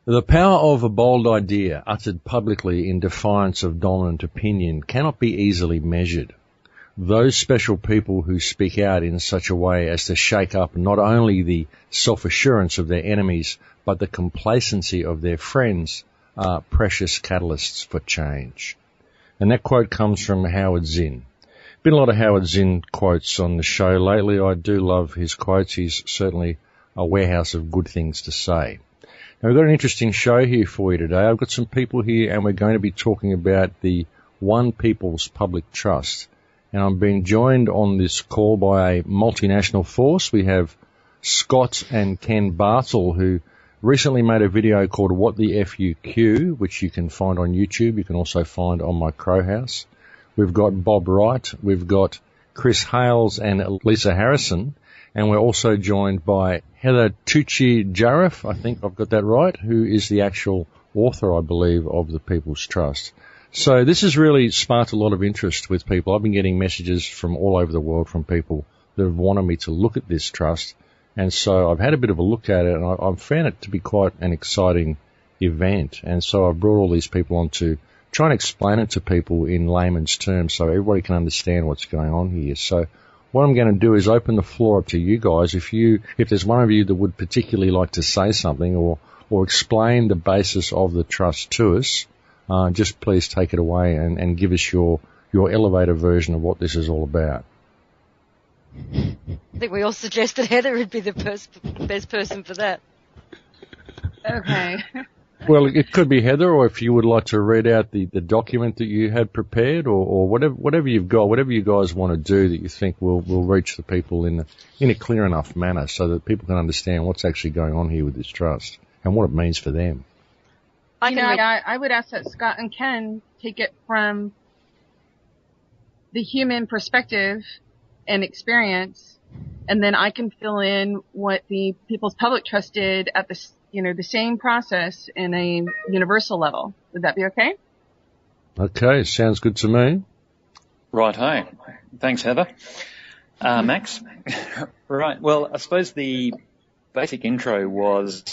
The power of a bold idea uttered publicly in defiance of dominant opinion cannot be easily measured. Those special people who speak out in such a way as to shake up not only the self-assurance of their enemies, but the complacency of their friends are precious catalysts for change. And that quote comes from Howard Zinn. Been a lot of Howard Zinn quotes on the show lately. I do love his quotes. He's certainly a warehouse of good things to say. Now, we've got an interesting show here for you today. I've got some people here, and we're going to be talking about the One People's Public Trust. And I'm being joined on this call by a multinational force. We have Scott and Ken Bartle, who recently made a video called What the FUQ, which you can find on YouTube. You can also find on my Crow House. We've got Bob Wright, we've got Chris Hales and Lisa Harrison, and we're also joined by Heather Tucci-Jarraf, I think I've got that right, who is the actual author, I believe, of the People's Trust. So this has really sparked a lot of interest with people. I've been getting messages from all over the world from people that have wanted me to look at this trust, and so I've had a bit of a look at it, and I've found it to be quite an exciting event, and so I've brought all these people on to try and explain it to people in layman's terms so everybody can understand what's going on here. So what I'm going to do is open the floor up to you guys. If there's one of you that would particularly like to say something or explain the basis of the trust to us, just please take it away and give us your elevator version of what this is all about. I think we all suggested Heather would be the best person for that. Okay. Well, it could be Heather, or if you would like to read out the document that you had prepared, or whatever you've got, whatever you guys want to do that you think will reach the people in a clear enough manner so that people can understand what's actually going on here with this trust and what it means for them. I would ask that Scott and Ken take it from the human perspective and experience, and then I can fill in what the People's Public Trust did at the same process in a universal level. Would that be okay? Okay, sounds good to me. Right-ho. Thanks, Heather. Max? Right, well, I suppose the basic intro was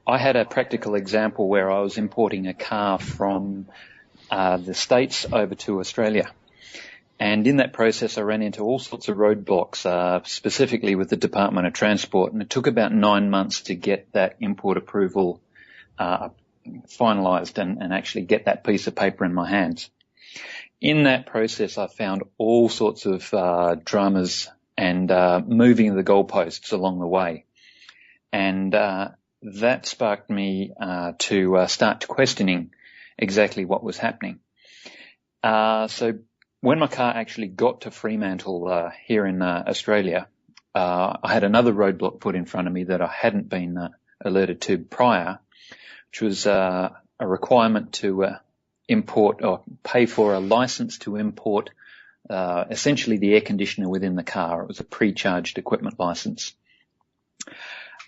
I had a practical example where I was importing a car from the States over to Australia. And in that process, I ran into all sorts of roadblocks, specifically with the Department of Transport. And it took about 9 months to get that import approval finalised and actually get that piece of paper in my hands. In that process, I found all sorts of dramas and moving the goalposts along the way. And that sparked me to start questioning exactly what was happening. So when my car actually got to Fremantle here in Australia, I had another roadblock put in front of me that I hadn't been alerted to prior, which was a requirement to import or pay for a license to import essentially the air conditioner within the car. It was a pre-charged equipment license.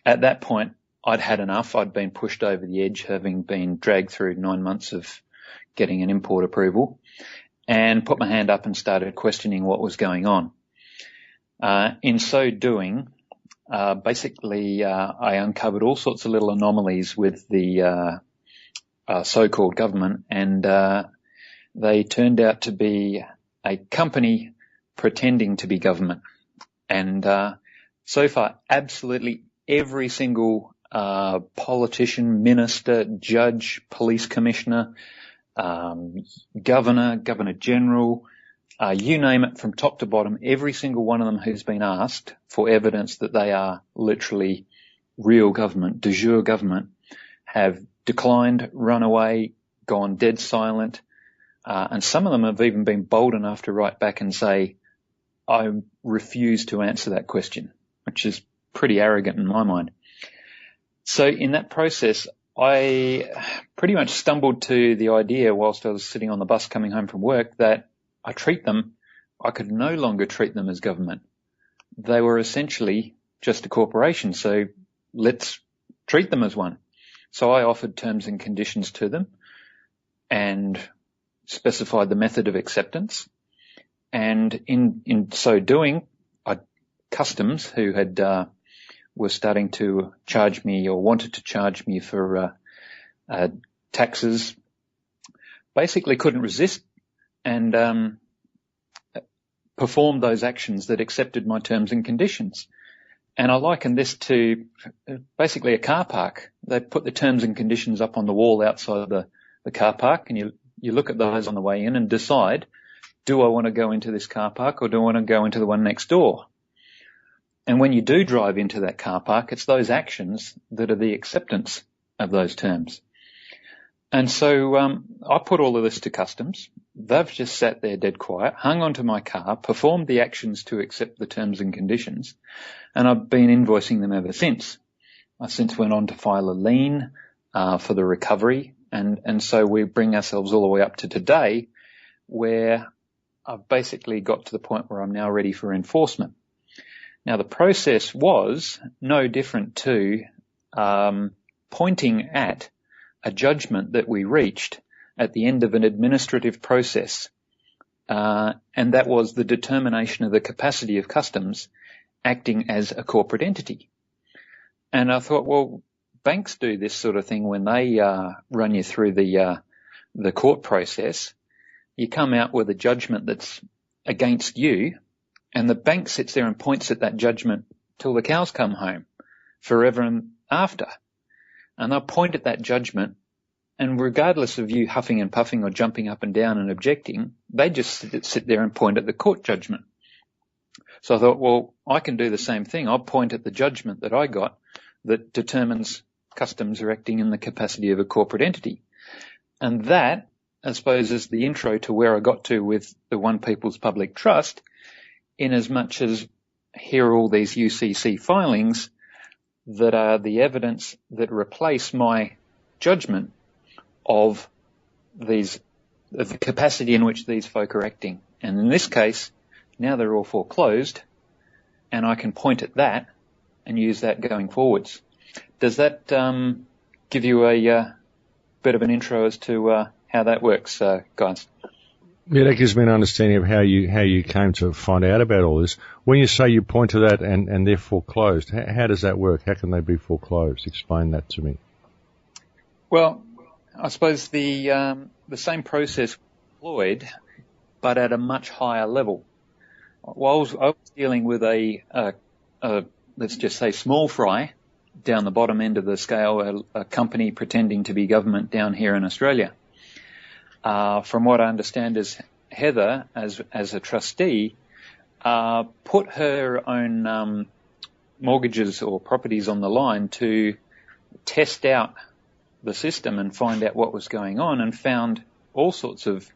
At that point, I'd had enough. I'd been pushed over the edge, having been dragged through 9 months of getting an import approval, and put my hand up and started questioning what was going on. In so doing, basically, I uncovered all sorts of little anomalies with the so-called government, and they turned out to be a company pretending to be government. And so far, absolutely every single politician, minister, judge, police commissioner, Governor General, you name it, from top to bottom, every single one of them who's been asked for evidence that they are literally real government, de jure government, have declined, run away, gone dead silent, and some of them have even been bold enough to write back and say, I refuse to answer that question, which is pretty arrogant in my mind. So in that process, I pretty much stumbled to the idea whilst I was sitting on the bus coming home from work that I could no longer treat them as government. They were essentially just a corporation, so let's treat them as one. So I offered terms and conditions to them and specified the method of acceptance. And in so doing, Customs, who had were starting to charge me or wanted to charge me for taxes, basically couldn't resist and performed those actions that accepted my terms and conditions. And I liken this to basically a car park. They put the terms and conditions up on the wall outside the car park, and you look at those on the way in and decide, do I want to go into this car park or do I want to go into the one next door? And when you do drive into that car park, it's those actions that are the acceptance of those terms. And so I put all of this to customs. They've just sat there dead quiet, hung onto my car, performed the actions to accept the terms and conditions, and I've been invoicing them ever since. I since went on to file a lien for the recovery, and so we bring ourselves all the way up to today, where I've basically got to the point where I'm now ready for enforcement. Now, the process was no different to pointing at a judgment that we reached at the end of an administrative process, and that was the determination of the capacity of customs acting as a corporate entity. And I thought, well, banks do this sort of thing when they run you through the court process. You come out with a judgment that's against you, and the bank sits there and points at that judgment till the cows come home, forever and after. And they'll point at that judgment, and regardless of you huffing and puffing or jumping up and down and objecting, they just sit there and point at the court judgment. So I thought, well, I can do the same thing. I'll point at the judgment that I got that determines customs are acting in the capacity of a corporate entity. And that, I suppose, is the intro to where I got to with the One People's Public Trust, in as much as here are all these UCC filings that are the evidence that replace my judgment of the capacity in which these folk are acting. And in this case, now they're all foreclosed, and I can point at that and use that going forwards. Does that give you a bit of an intro as to how that works, guys? Yeah, that gives me an understanding of how you came to find out about all this. When you say you point to that and they're foreclosed, how does that work? How can they be foreclosed? Explain that to me. Well, I suppose the same process employed, but at a much higher level. While I was dealing with a let's just say small fry down the bottom end of the scale, a company pretending to be government down here in Australia. From what I understand is Heather, as a trustee, put her own mortgages or properties on the line to test out the system and find out what was going on, and found all sorts of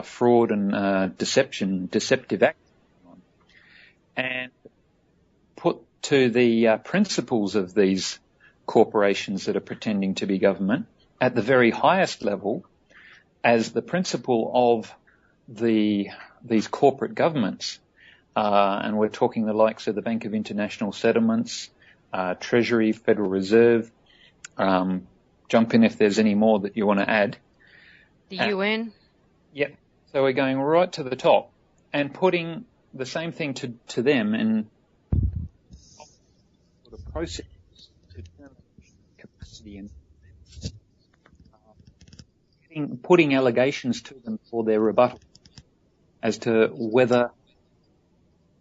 fraud and deceptive acts going on, and put to the principles of these corporations that are pretending to be government at the very highest level as the principle of these corporate governments. And we're talking the likes of the Bank of International Settlements, Treasury, Federal Reserve. Jump in if there's any more that you want to add. The UN? Yep. So we're going right to the top and putting the same thing to them in sort of process to determine capacity and putting allegations to them for their rebuttal as to whether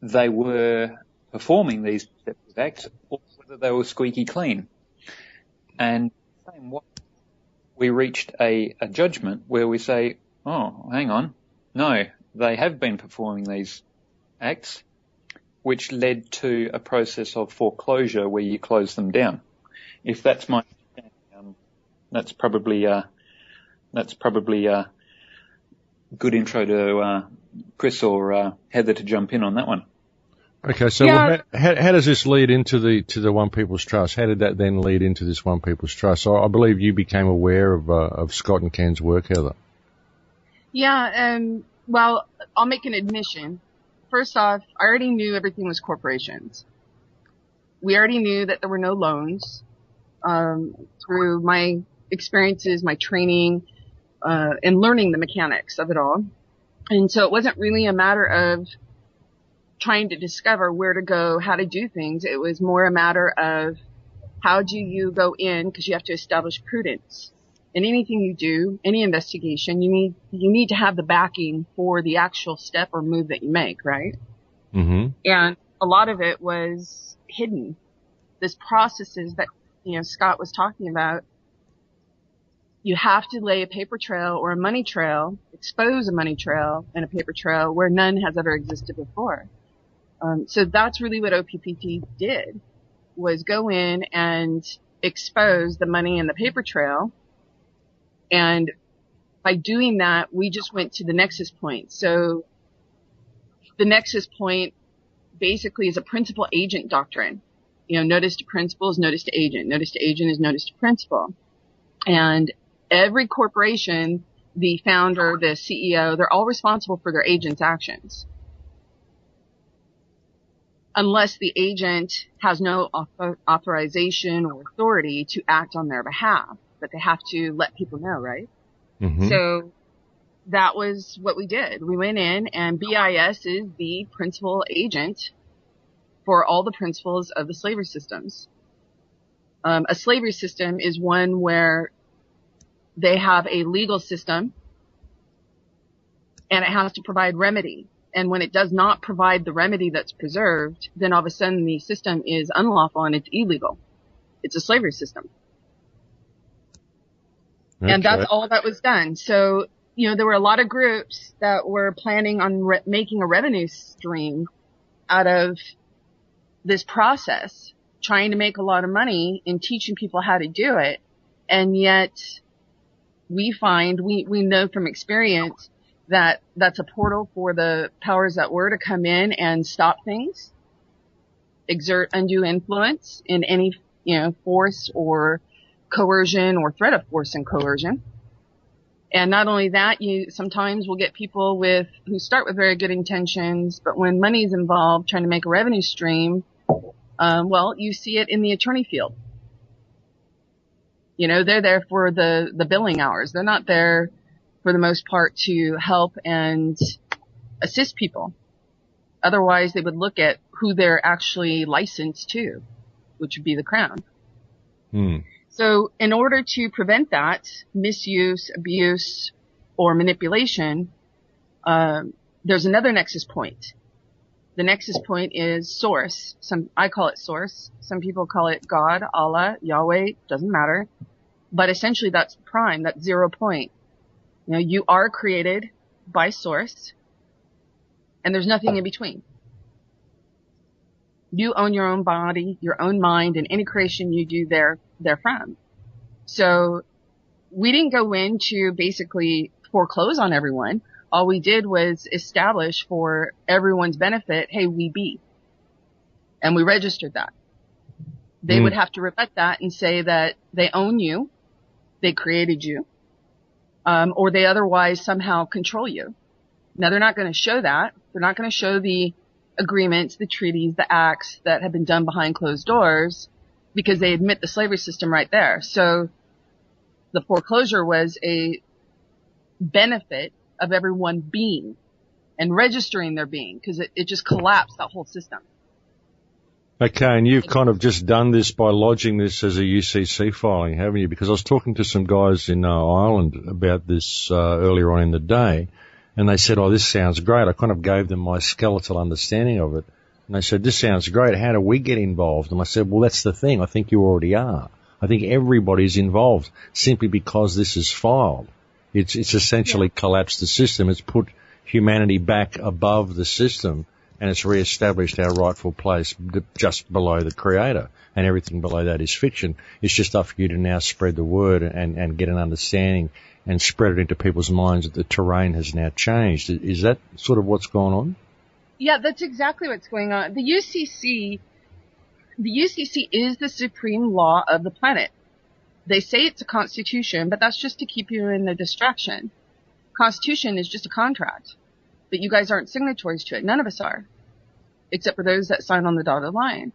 they were performing these deceptive acts or whether they were squeaky clean. And same way, we reached a judgment where we say, oh, hang on, no, they have been performing these acts, which led to a process of foreclosure where you close them down. If that's my understanding, that's probably a good intro to Chris or Heather to jump in on that one. Okay, so how does this lead into the One People's Trust? How did that then lead into this One People's Trust? So I believe you became aware of Scott and Ken's work, Heather. Yeah, well, I'll make an admission. First off, I already knew everything was corporations. We already knew that there were no loans. Through my experiences, my training, and learning the mechanics of it all. And so it wasn't really a matter of trying to discover where to go, how to do things. It was more a matter of how do you go in, because you have to establish prudence. In anything you do, any investigation, you need to have the backing for the actual step or move that you make, right? Mm-hmm. And a lot of it was hidden. This processes that, Scott was talking about. You have to lay a paper trail or a money trail, expose a money trail and a paper trail where none has ever existed before. So that's really what OPPT did, was go in and expose the money and the paper trail. And by doing that, we just went to the nexus point. So the nexus point basically is a principal agent doctrine. Notice to principal is notice to agent. Notice to agent is notice to principal. And every corporation, the founder, the CEO, they're all responsible for their agent's actions. Unless the agent has no authorization or authority to act on their behalf. But they have to let people know, right? Mm-hmm. So that was what we did. We went in, and BIS is the principal agent for all the principles of the slavery systems. A slavery system is one where they have a legal system and it has to provide remedy. And when it does not provide the remedy that's preserved, then all of a sudden the system is unlawful and it's illegal. It's a slavery system. Okay. And that's all that was done. So, there were a lot of groups that were planning on making a revenue stream out of this process, trying to make a lot of money in teaching people how to do it. And yet we know from experience that that's a portal for the powers that were to come in and stop things, exert undue influence in any, force or coercion or threat of force and coercion. And not only that, you sometimes will get people who start with very good intentions, but when money's involved trying to make a revenue stream, you see it in the attorney field. They're there for the billing hours. They're not there for the most part to help and assist people. Otherwise, they would look at who they're actually licensed to, which would be the Crown. So in order to prevent that misuse, abuse, or manipulation, there's another nexus point. The nexus point is source. I call it source. Some people call it God, Allah, Yahweh, doesn't matter. But essentially that's prime, that's 0 point. You are created by source, and there's nothing in between. You own your own body, your own mind, and any creation you do therefrom. So we didn't go in to basically foreclose on everyone. All we did was establish for everyone's benefit, hey, we be. And we registered that. They would have to rebut that and say that they own you, they created you, or they otherwise somehow control you. Now they're not going to show that. They're not going to show the agreements, the treaties, the acts that have been done behind closed doors, because they admit the slavery system right there. So the foreclosure was a benefit of everyone being and registering their being, because it just collapsed that whole system. Okay, and you've kind of just done this by lodging this as a UCC filing, haven't you? Because I was talking to some guys in Ireland about this earlier on in the day, and they said, oh, this sounds great. I kind of gave them my skeletal understanding of it. And they said, this sounds great. How do we get involved? And I said, well, that's the thing. I think you already are. I think everybody's involved simply because this is filed. It's essentially collapsed the system. It's put humanity back above the system, and it's reestablished our rightful place just below the Creator. And everything below that is fiction. It's just up for you to now spread the word and get an understanding and spread it into people's minds that the terrain has now changed. Is that sort of what's going on? Yeah, that's exactly what's going on. The UCC is the supreme law of the planet. They say it's a constitution, but that's just to keep you in the distraction. Constitution is just a contract, but you guys aren't signatories to it. None of us are, except for those that sign on the dotted line.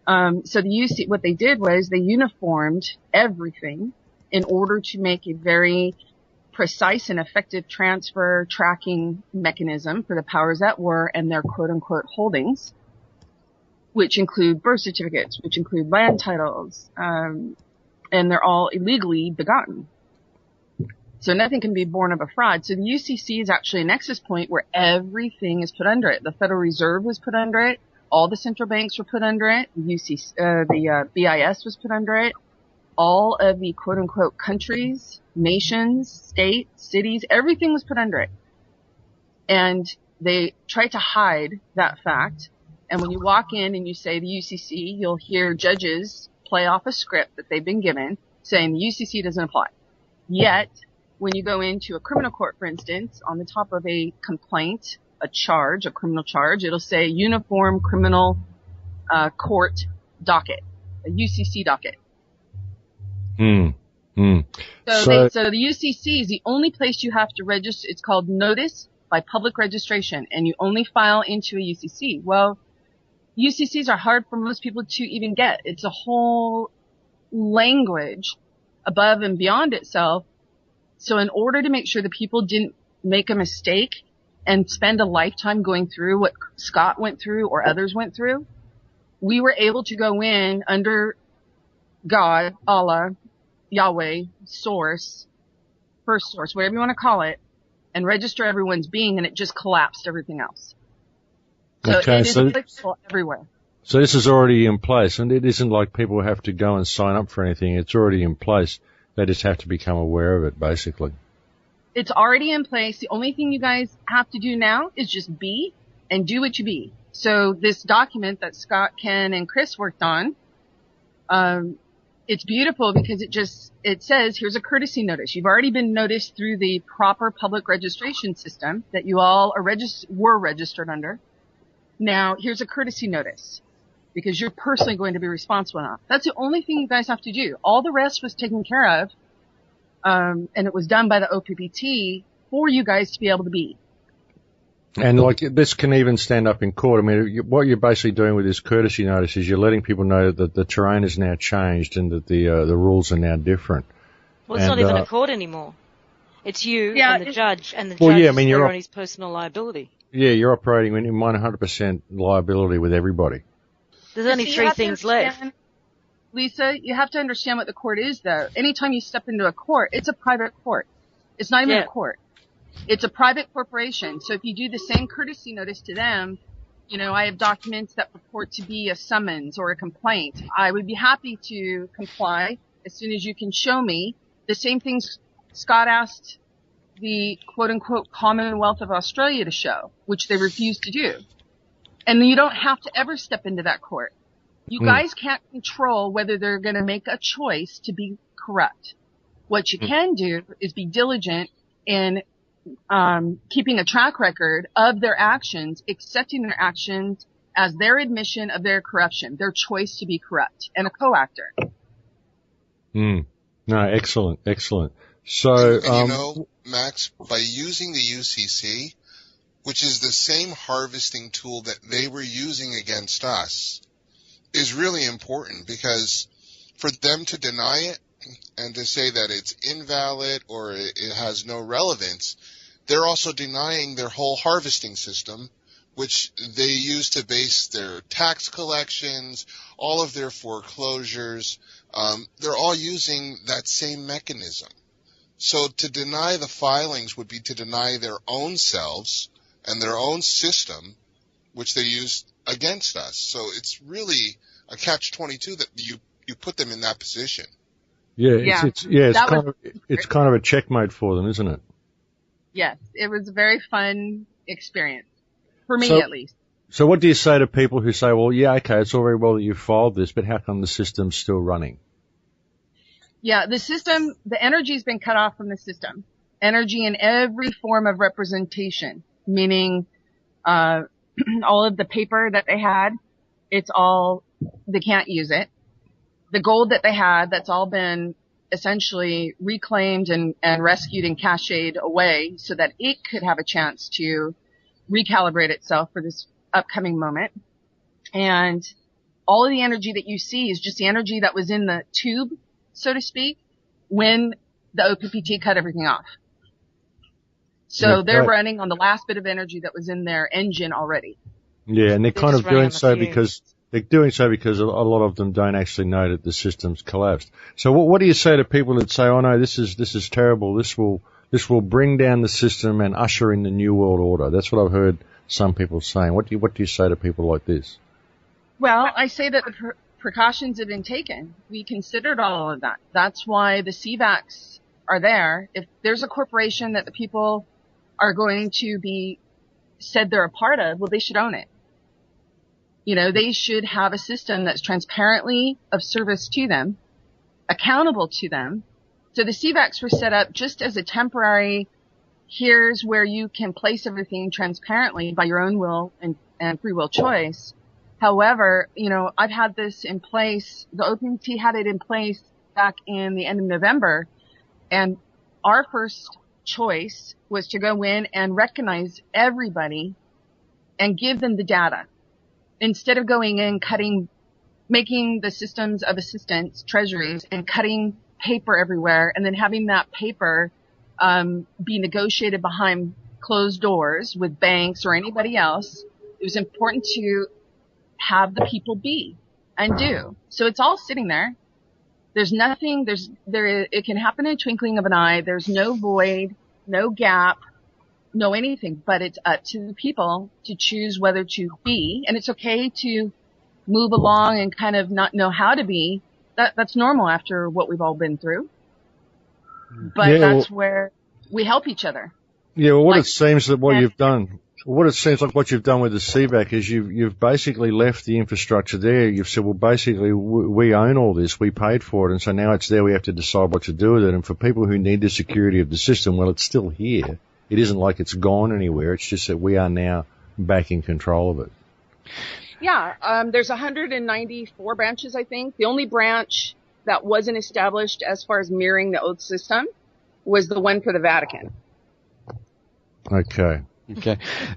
So the UC, what they did was they uniformed everything in order to make a very precise and effective transfer tracking mechanism for the powers that were and their quote unquote holdings. which include birth certificates, which include land titles, and they're all illegally begotten. So nothing can be born of a fraud. So the UCC is actually a nexus point where everything is put under it. The Federal Reserve was put under it. All the central banks were put under it. The BIS was put under it. All of the quote unquote countries, nations, states, cities, everything was put under it. And they tried to hide that fact. And when you walk in and you say the UCC, you'll hear judges play off a script that they've been given saying the UCC doesn't apply. Yet, when you go into a criminal court, for instance, on the top of a complaint, a charge, a criminal charge, it'll say Uniform Criminal Court Docket, a UCC docket. So the UCC is the only place you have to register. It's called Notice by Public Registration, and you only file into a UCC. Well, UCCs are hard for most people to even get. It's a whole language above and beyond itself. So in order to make sure that people didn't make a mistake and spend a lifetime going through what Scott went through or others went through, we were able to go in under God, Allah, Yahweh, Source, First Source, whatever you want to call it, and register everyone's being, and it just collapsed everything else. So okay, it is applicable everywhere. So this is already in place, and it isn't like people have to go and sign up for anything. It's already in place. They just have to become aware of it, basically. It's already in place. The only thing you guys have to do now is just be and do what you be. So this document that Scott, Ken, and Chris worked on, it's beautiful because it says, here's a courtesy notice. You've already been noticed through the proper public registration system that you all were registered under. Now, here's a courtesy notice because you're personally going to be responsible now. That's the only thing you guys have to do. All the rest was taken care of, and it was done by the OPPT for you guys to be able to be. And like this can even stand up in court. I mean, what you're basically doing with this courtesy notice is you're letting people know that the terrain has now changed and that the rules are now different. Well, it's not even a court anymore. It's you and the judge, and the judge is there on his personal liability. Yeah, you're operating in 100% liability with everybody. There's only three things left. Lisa, you have to understand what the court is, though. Anytime you step into a court, it's a private court. It's not even a court. It's a private corporation. So if you do the same courtesy notice to them, you know, I have documents that purport to be a summons or a complaint. I would be happy to comply as soon as you can show me the same things Scott asked the quote-unquote Commonwealth of Australia to show, which they refused to do. And you don't have to ever step into that court. You guys can't control whether they're going to make a choice to be corrupt. What you can do is be diligent in keeping a track record of their actions, accepting their actions as their admission of their corruption, their choice to be corrupt, and a co-actor. No, excellent. So, you know, Max, by using the UCC, which is the same harvesting tool that they were using against us, is really important, because for them to deny it and to say that it's invalid or it has no relevance, they're also denying their whole harvesting system, which they use to base their tax collections, all of their foreclosures. They're all using that same mechanism. So to deny the filings would be to deny their own selves and their own system, which they used against us. So it's really a catch-22 that you put them in that position. It's kind of a checkmate for them, isn't it? Yes, it was a very fun experience for me, at least. So what do you say to people who say, well, yeah, okay, it's all very well that you filed this, but how come the system's still running? Yeah, the energy's been cut off from the system. Energy in every form of representation, meaning all of the paper that they had, they can't use it. The gold that they had, that's all been essentially reclaimed and rescued and cached away so that it could have a chance to recalibrate itself for this upcoming moment. And all of the energy that you see is just the energy that was in the tube, so to speak, when the OPPT cut everything off. So they're running on the last bit of energy that was in their engine already. Yeah, and they're kind of doing so because They're doing so because a lot of them don't actually know that the system's collapsed. So what do you say to people that say, "Oh no, this is terrible. This will bring down the system and usher in the new world order"? That's what I've heard some people saying. What do you say to people like this? Well, I say that the precautions have been taken. We considered all of that. That's why the CVACs are there. If there's a corporation that the people are going to be said they're a part of, well, they should own it. You know, they should have a system that's transparently of service to them, accountable to them. So the CVACs were set up just as a temporary, here's where you can place everything transparently by your own will and free will choice. However, you know, I've had this in place. The OpenT had it in place back in the end of November, and our first choice was to go in and recognize everybody and give them the data. Instead of going in, making the systems of assistance, treasuries, and cutting paper everywhere, and then having that paper be negotiated behind closed doors with banks or anybody else, it was important to have the people be and do. So it's all sitting there. There's nothing, it can happen in a twinkling of an eye. There's no void, no gap, no anything, but it's up to the people to choose whether to be, and it's okay to move along and kind of not know how to be. That's normal after what we've all been through. But that's where we help each other. Yeah, well, it seems that what you've done with the CVAC is you've basically left the infrastructure there. You've said, well, basically, we own all this. We paid for it. And so now it's there. We have to decide what to do with it. And for people who need the security of the system, well, it's still here. It isn't like it's gone anywhere. It's just that we are now back in control of it. Yeah. There's 194 branches, I think. The only branch that wasn't established as far as mirroring the old system was the one for the Vatican. Okay.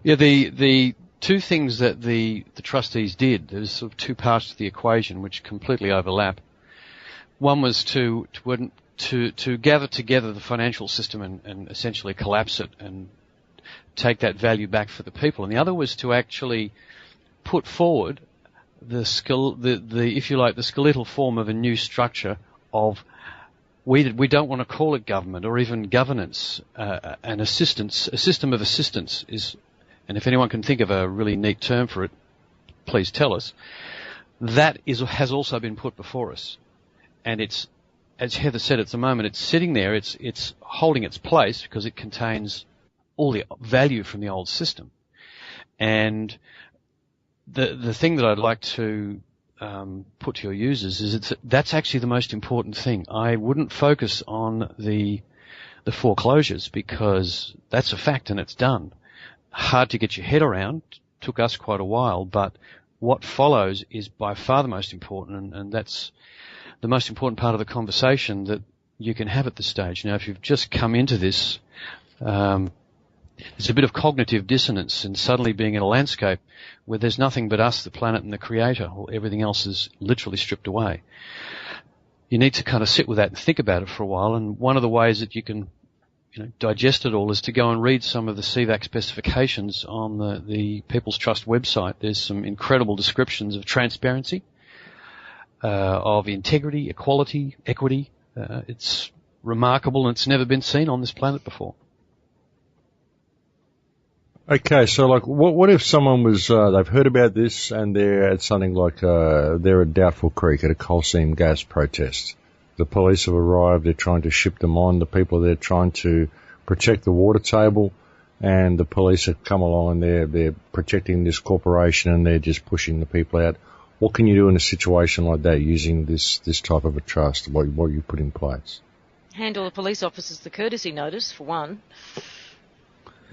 Yeah, the two things that the trustees did, there's sort of two parts to the equation which completely overlap. One was to gather together the financial system and essentially collapse it and take that value back for the people. And the other was to actually put forward the if you like, the skeletal form of a new structure of we don't want to call it government or even governance, and assistance. A system of assistance is, and if anyone can think of a really neat term for it, please tell us. That has also been put before us, and it's, as Heather said, at the moment it's sitting there. It's holding its place because it contains all the value from the old system. And the thing that I'd like to put to your users is that's actually the most important thing. I wouldn't focus on the foreclosures because that's a fact and it's done. Hard to get your head around. Took us quite a while, but what follows is by far the most important, and that's the most important part of the conversation that you can have at this stage. Now, if you've just come into this, there's a bit of cognitive dissonance and suddenly being in a landscape where there's nothing but us, the planet, and the creator, or everything else is literally stripped away. You need to kind of sit with that and think about it for a while, and one of the ways that you can digest it all is to go and read some of the CVAC specifications on the People's Trust website. There's some incredible descriptions of transparency, of integrity, equality, equity. It's remarkable, and it's never been seen on this planet before. Okay, so like, what if someone was, they've heard about this and they're at something like, they're at Doubtful Creek at a coal seam gas protest. The police have arrived, they're trying to ship them on, the people there trying to protect the water table, and the police have come along and they're protecting this corporation and they're just pushing the people out. What can you do in a situation like that using this type of a trust, what you put in place? Handle the police officers the courtesy notice, for one.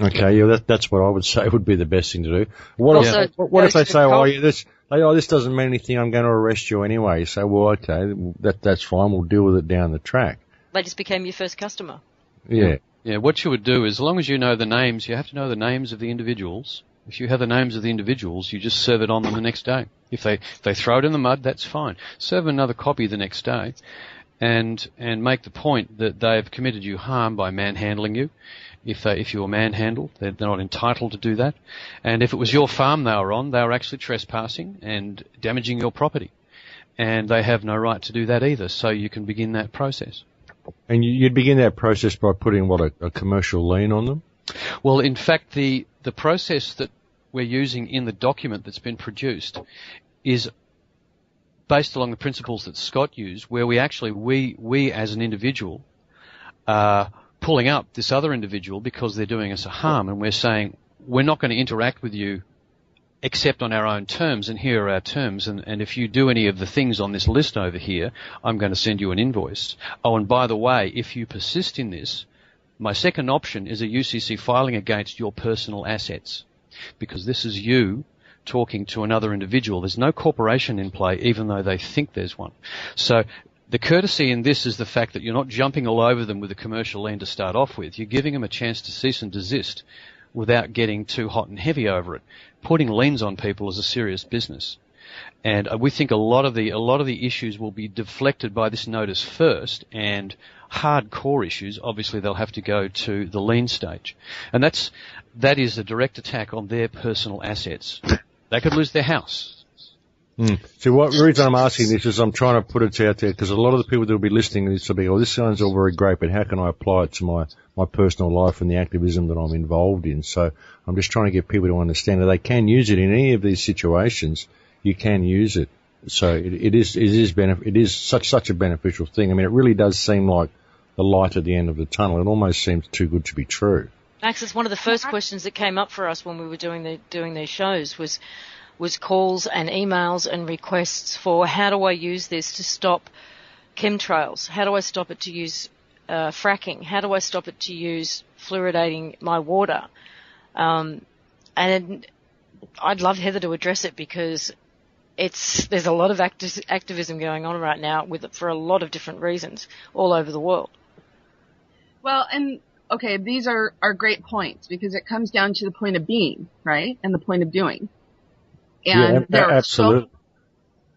Okay, yeah, that's what I would say would be the best thing to do. What if they say, this doesn't mean anything, I'm going to arrest you anyway? You say, well, okay, that's fine, we'll deal with it down the track. They just became your first customer. Yeah. Yeah, what you would do is, as long as you know the names, you have to know the names of the individuals. If you have the names of the individuals, you just serve it on them the next day. If they throw it in the mud, that's fine. Serve another copy the next day. and make the point that they've committed you harm by manhandling you. If you were manhandled, they're not entitled to do that. And if it was your farm they were on, they were actually trespassing and damaging your property. And they have no right to do that either, so you can begin that process. And you'd begin that process by putting, a commercial lien on them? Well, in fact, the process that we're using in the document that's been produced is based along the principles that Scott used, where we as an individual are pulling up this other individual because they're doing us a harm, and we're saying we're not going to interact with you except on our own terms, and here are our terms, and if you do any of the things on this list over here, I'm going to send you an invoice. Oh, and by the way, if you persist in this, my second option is a UCC filing against your personal assets, because this is you talking to another individual. There's no corporation in play, even though they think there's one. So the courtesy in this is the fact that you're not jumping all over them with a commercial lien to start off with. You're giving them a chance to cease and desist without getting too hot and heavy over it. Putting liens on people is a serious business. And we think a lot of the issues will be deflected by this notice first, and hardcore issues, obviously they'll have to go to the lien stage. And that is a direct attack on their personal assets. They could lose their house. So the reason I'm asking this is I'm trying to put it out there because a lot of the people that will be listening to this will be, this sounds all very great, but how can I apply it to my personal life and the activism that I'm involved in? So I'm just trying to get people to understand that they can use it in any of these situations. You can use it. So it is such a beneficial thing. I mean, it really does seem like the light at the end of the tunnel. It almost seems too good to be true. Max, it's one of the first questions that came up for us when we were doing these shows was calls and emails and requests for how do I use this to stop chemtrails? How do I stop it to use fracking? How do I stop it to use fluoridating my water? And I'd love Heather to address it because there's a lot of activism going on right now for a lot of different reasons all over the world. Well, and okay, these are great points because it comes down to the point of being, right? And the point of doing. And absolutely.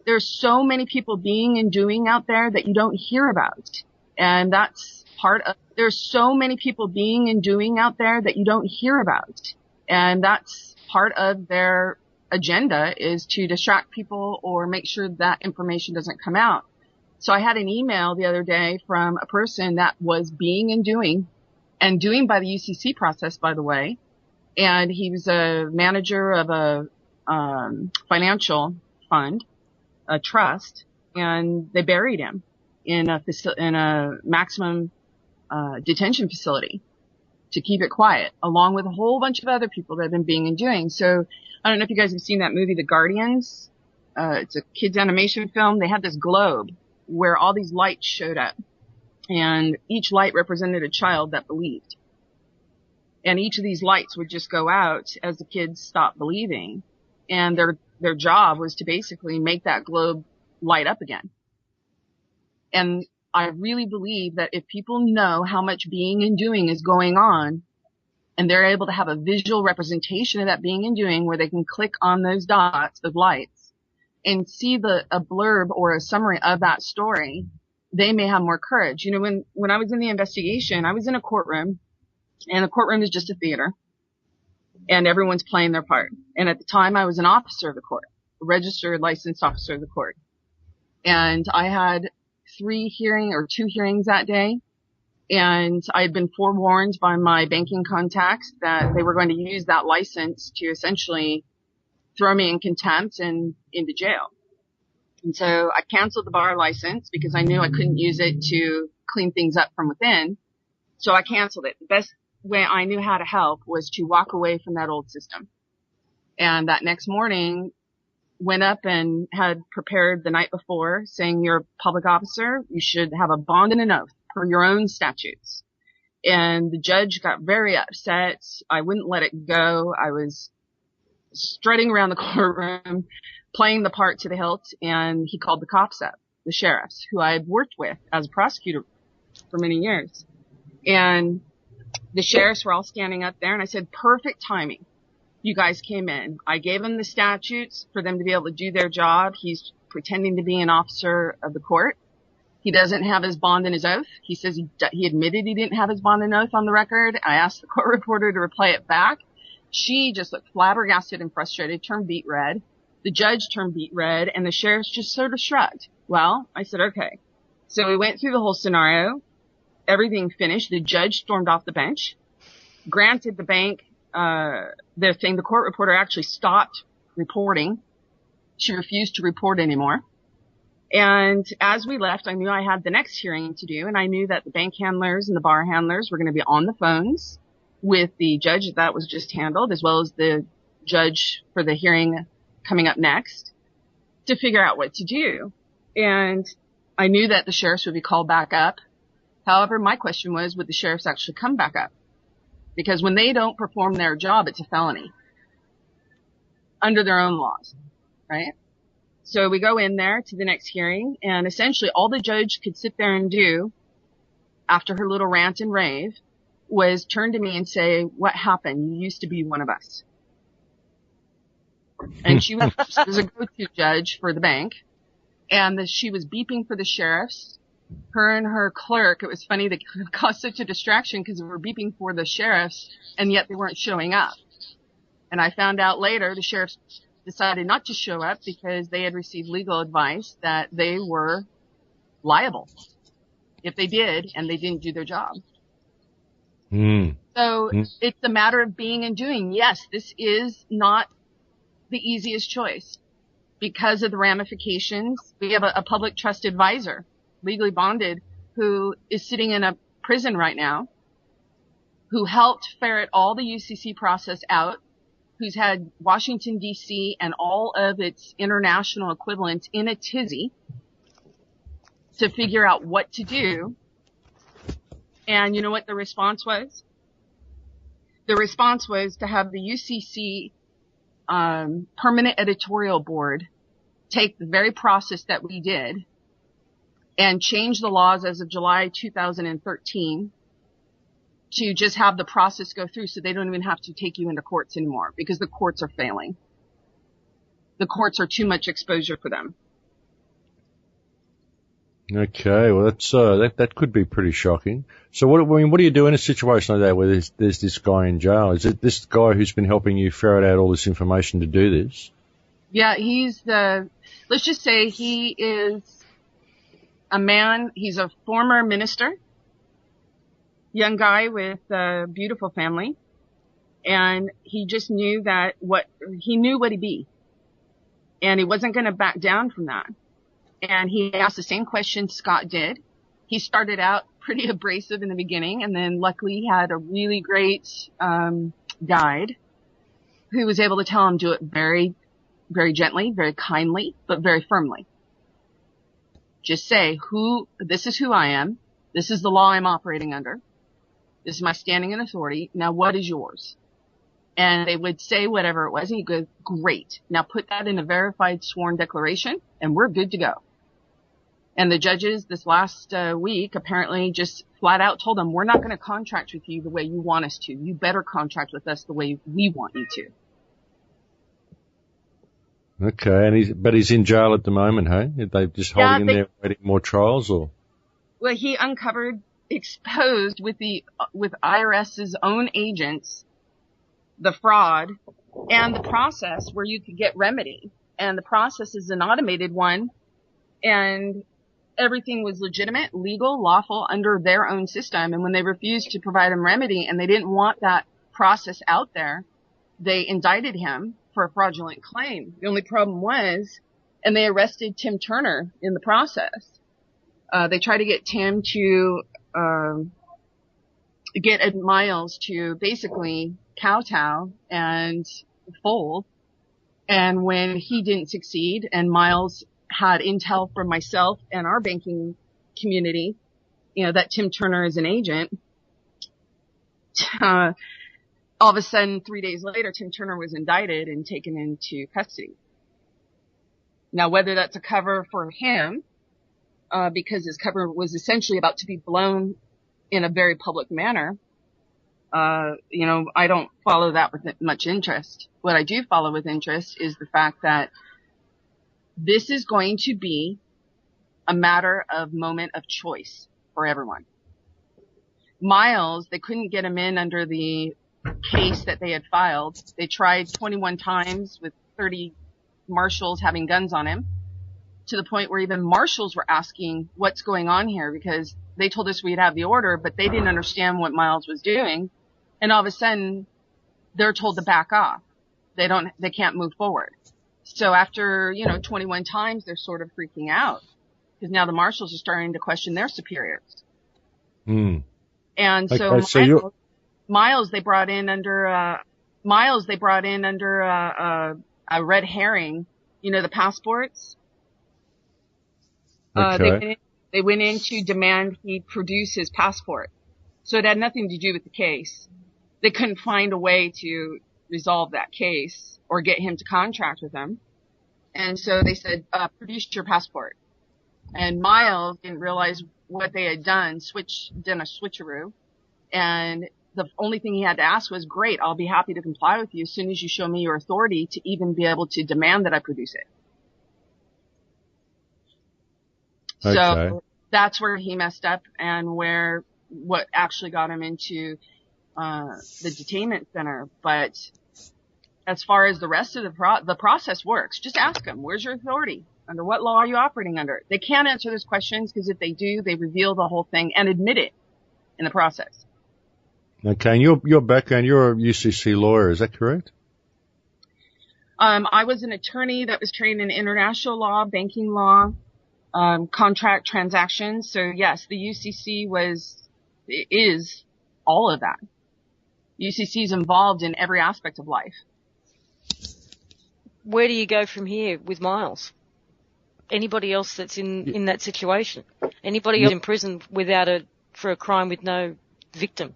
There's so many people being and doing out there that you don't hear about. And that's there's so many people being and doing out there that you don't hear about. And that's part of their agenda is to distract people or make sure that information doesn't come out. So I had an email the other day from a person that was being and doing by the UCC process, by the way. And he was a manager of a financial fund, a trust, and they buried him in a maximum detention facility to keep it quiet, along with a whole bunch of other people that have been being and doing. So I don't know if you guys have seen that movie, The Guardians. It's a kids animation film. They had this globe where all these lights showed up, and each light represented a child that believed. And each of these lights would just go out as the kids stopped believing. And their job was to basically make that globe light up again. And I really believe that if people know how much being and doing is going on, and they're able to have a visual representation of that being and doing where they can click on those dots of lights and see a blurb or a summary of that story, they may have more courage. You know, when I was in the investigation, I was in a courtroom, and the courtroom is just a theater. And everyone's playing their part. And at the time, I was an officer of the court, a registered licensed officer of the court. And I had 2 hearings that day. And I had been forewarned by my banking contacts that they were going to use that license to essentially throw me in contempt and into jail. And so I canceled the bar license because I knew I couldn't use it to clean things up from within. So I canceled it. The best way I knew how to help was to walk away from that old system. And that next morning went up and had prepared the night before saying you're a public officer. You should have a bond and an oath per your own statutes. And the judge got very upset. I wouldn't let it go. I was strutting around the courtroom, playing the part to the hilt, and he called the cops up, the sheriffs, who I had worked with as a prosecutor for many years. And the sheriffs were all standing up there, and I said, perfect timing. You guys came in. I gave them the statutes for them to be able to do their job. He's pretending to be an officer of the court. He doesn't have his bond and his oath. He says he admitted he didn't have his bond and oath on the record. I asked the court reporter to replay it back. She just looked flabbergasted and frustrated, turned beet red. The judge turned beet red, and the sheriff just sort of shrugged. Well, I said, okay. So we went through the whole scenario. Everything finished. The judge stormed off the bench, granted the bank their thing. The court reporter actually stopped reporting. She refused to report anymore. And as we left, I knew I had the next hearing to do, and I knew that the bank handlers and the bar handlers were going to be on the phones with the judge that was just handled, as well as the judge for the hearing coming up next, to figure out what to do. And I knew that the sheriffs would be called back up. However, my question was, would the sheriffs actually come back up? Because when they don't perform their job, it's a felony under their own laws, right? So we go in there to the next hearing, and essentially all the judge could sit there and do after her little rant and rave was turn to me and say, what happened? You used to be one of us. And she was a go-to judge for the bank, and she was beeping for the sheriffs. Her and her clerk, it was funny, they caused such a distraction because they were beeping for the sheriffs, and yet they weren't showing up. And I found out later the sheriffs decided not to show up because they had received legal advice that they were liable if they did and they didn't do their job. So it's a matter of being and doing. Yes, this is not the easiest choice because of the ramifications. We have a public trust advisor, legally bonded, who is sitting in a prison right now, who helped ferret all the UCC process out, who's had Washington, D.C. and all of its international equivalents in a tizzy to figure out what to do. And you know what the response was? The response was to have the UCC permanent editorial board take the very process that we did and change the laws as of July 2013 to just have the process go through so they don't even have to take you into courts anymore because the courts are failing. The courts are too much exposure for them. Okay, well that could be pretty shocking. So what do you do in a situation like that where there's this guy in jail? Is it this guy who's been helping you ferret out all this information to do this? Yeah, let's just say he is a man, he's a former minister, young guy with a beautiful family, and he just knew what he'd be, and he wasn't going to back down from that. And he asked the same question Scott did. He started out pretty abrasive in the beginning, and then luckily he had a really great guide who was able to tell him do it very, very gently, very kindly, but very firmly. Just say, this is who I am. This is the law I'm operating under. This is my standing and authority. Now what is yours? And they would say whatever it was, and he'd go, great. Now put that in a verified sworn declaration, and we're good to go. And the judges this last week apparently just flat out told them, we're not going to contract with you the way you want us to. You better contract with us the way we want you to. Okay, but he's in jail at the moment, hey? Are they just holding him there waiting more trials, or? Well, he exposed with IRS's own agents the fraud and the process where you could get remedy. And the process is an automated one, and everything was legitimate, legal, lawful under their own system. And when they refused to provide him remedy and they didn't want that process out there, they indicted him for a fraudulent claim. The only problem was, and they arrested Tim Turner in the process. They tried to get Tim to get Ed Miles to basically kowtow and fold. And when he didn't succeed, and Miles had intel from myself and our banking community, that Tim Turner is an agent, all of a sudden 3 days later, Tim Turner was indicted and taken into custody. Now, whether that's a cover for him, because his cover was essentially about to be blown in a very public manner, I don't follow that with much interest. What I do follow with interest is the fact that this is going to be a matter of moment of choice for everyone. Miles, they couldn't get him in under the case that they had filed. They tried 21 times with 30 marshals having guns on him, to the point where even marshals were asking what's going on here, because they told us we'd have the order, but they didn't understand what Miles was doing. And all of a sudden they're told to back off. They can't move forward. So after, 21 times, they're sort of freaking out because now the marshals are starting to question their superiors. Mm. And okay, so Miles, they brought in under a red herring, the passports. Okay. They went in to demand he produce his passport. So it had nothing to do with the case. They couldn't find a way to resolve that case or get him to contract with them. And so they said, produce your passport. And Miles didn't realize what they had done, done a switcheroo. And the only thing he had to ask was, great, I'll be happy to comply with you as soon as you show me your authority to even be able to demand that I produce it. Okay. So that's where he messed up and what actually got him into the detainment center. But as far as the rest of the process works, just ask them, where's your authority? Under what law are you operating under? They can't answer those questions because if they do, they reveal the whole thing and admit it in the process. Okay, and your background, you're a UCC lawyer, is that correct? I was an attorney that was trained in international law, banking law, contract transactions. So yes, the UCC is all of that. UCC is involved in every aspect of life. Where do you go from here with Miles? Anybody else that's in that situation? Anybody else in prison for a crime with no victim?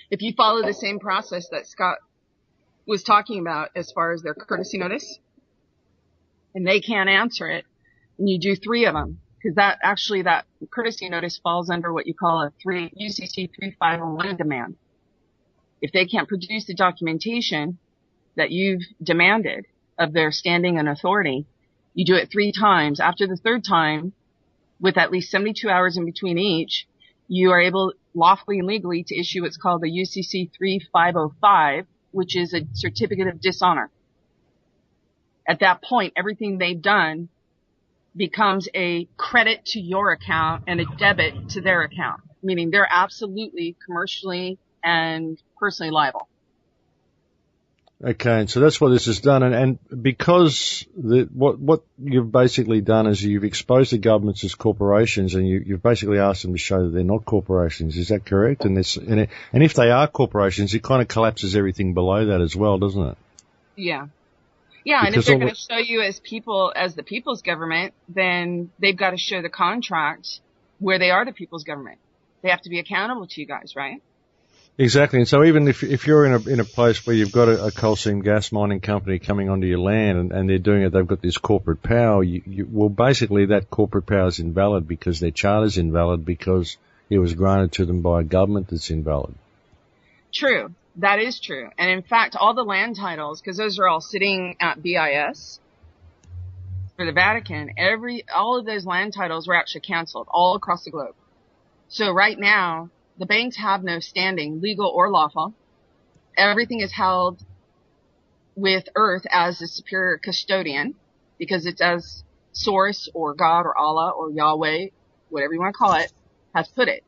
If you follow the same process that Scott was talking about as far as their courtesy notice, and they can't answer it, and you do 3 of them, because that courtesy notice falls under what you call a UCC 3501 demand. If they can't produce the documentation that you've demanded of their standing and authority, you do it 3 times. After the 3rd time, with at least 72 hours in between each, you are able lawfully and legally to issue what's called the UCC 3505, which is a certificate of dishonor. At that point, everything they've done becomes a credit to your account and a debit to their account, meaning they're absolutely commercially and personally liable. Okay, and so that's what this has done, and because what you've basically done is you've exposed the governments as corporations, and you've basically asked them to show that they're not corporations. Is that correct? And if they are corporations, it kind of collapses everything below that as well, doesn't it? Yeah. Yeah, and if they're going to show you as the people's government, then they've got to show the contract where they are the people's government. They have to be accountable to you guys, right? Exactly. And so even if you're in a place where you've got a coal seam gas mining company coming onto your land and they're doing it, they've got this corporate power, well, basically that corporate power is invalid because their charter is invalid because it was granted to them by a government that's invalid. True. That is true. And in fact, all the land titles, because those are all sitting at BIS for the Vatican, all of those land titles were actually canceled all across the globe. So right now, the banks have no standing, legal or lawful. Everything is held with Earth as the superior custodian because it's as Source or God or Allah or Yahweh, whatever you want to call it, has put it.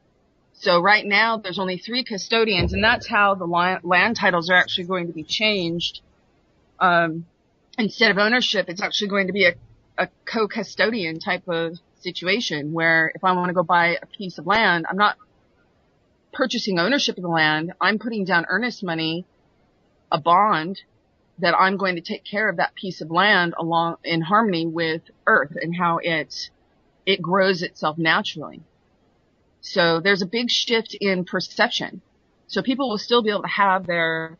So right now there's only 3 custodians, and that's how the land titles are actually going to be changed. Instead of ownership, it's actually going to be a co-custodian type of situation where if I want to go buy a piece of land, I'm not purchasing ownership of the land. I'm putting down earnest money, a bond that I'm going to take care of that piece of land along in harmony with Earth and how it grows itself naturally. So there's a big shift in perception. So people will still be able to have their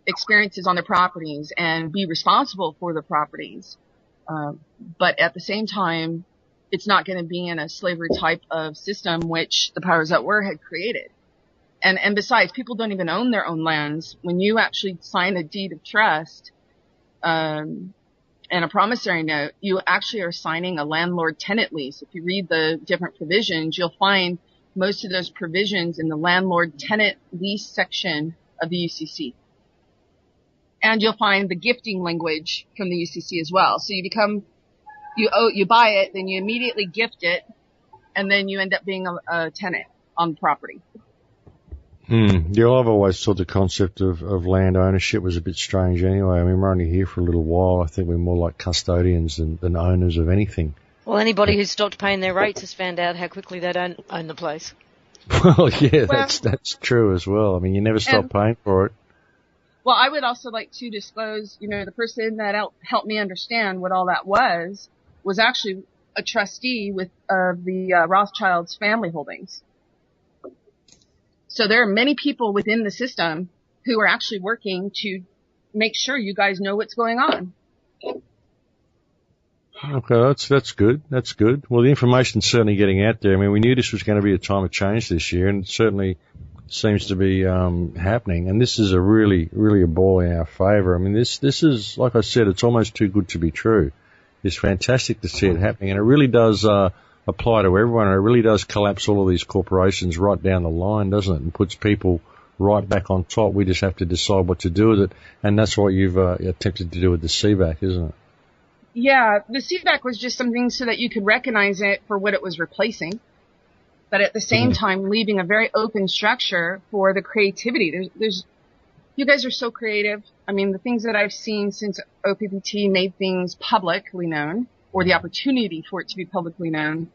experiences on their properties and be responsible for the properties. But at the same time, it's not going to be in a slavery type of system which the powers that were had created. And besides, people don't even own their own lands. When you actually sign a deed of trust, and a promissory note, you actually are signing a landlord-tenant lease. If you read the different provisions, you'll find most of those provisions in the landlord-tenant lease section of the UCC. And you'll find the gifting language from the UCC as well. So you buy it, then you immediately gift it, and then you end up being a tenant on the property. Yeah, I've always thought the concept of land ownership was a bit strange anyway. I mean, we're only here for a little while. I think we're more like custodians than owners of anything. Well, anybody who's stopped paying their rates has found out how quickly they don't own the place. Well, yeah, that's true as well. I mean, you never stop paying for it. Well, I would also like to disclose, the person that helped me understand what all that was actually a trustee of the Rothschild's family holdings. So there are many people within the system who are actually working to make sure you guys know what's going on. Okay, that's good. That's good. Well, the information's certainly getting out there. I mean, we knew this was going to be a time of change this year, and it certainly seems to be happening. And this is a really, really a ball in our favour. I mean, this is, like I said, it's almost too good to be true. It's fantastic to see it happening, and it really does apply to everyone. And it really does collapse all of these corporations right down the line, doesn't it? And puts people right back on top. We just have to decide what to do with it, and that's what you've attempted to do with the CVAC, isn't it? Yeah, the CVAC was just something so that you could recognize it for what it was replacing, but at the same time leaving a very open structure for the creativity. You guys are so creative. I mean, the things that I've seen since OPPT made things publicly known, or the opportunity for it to be publicly known,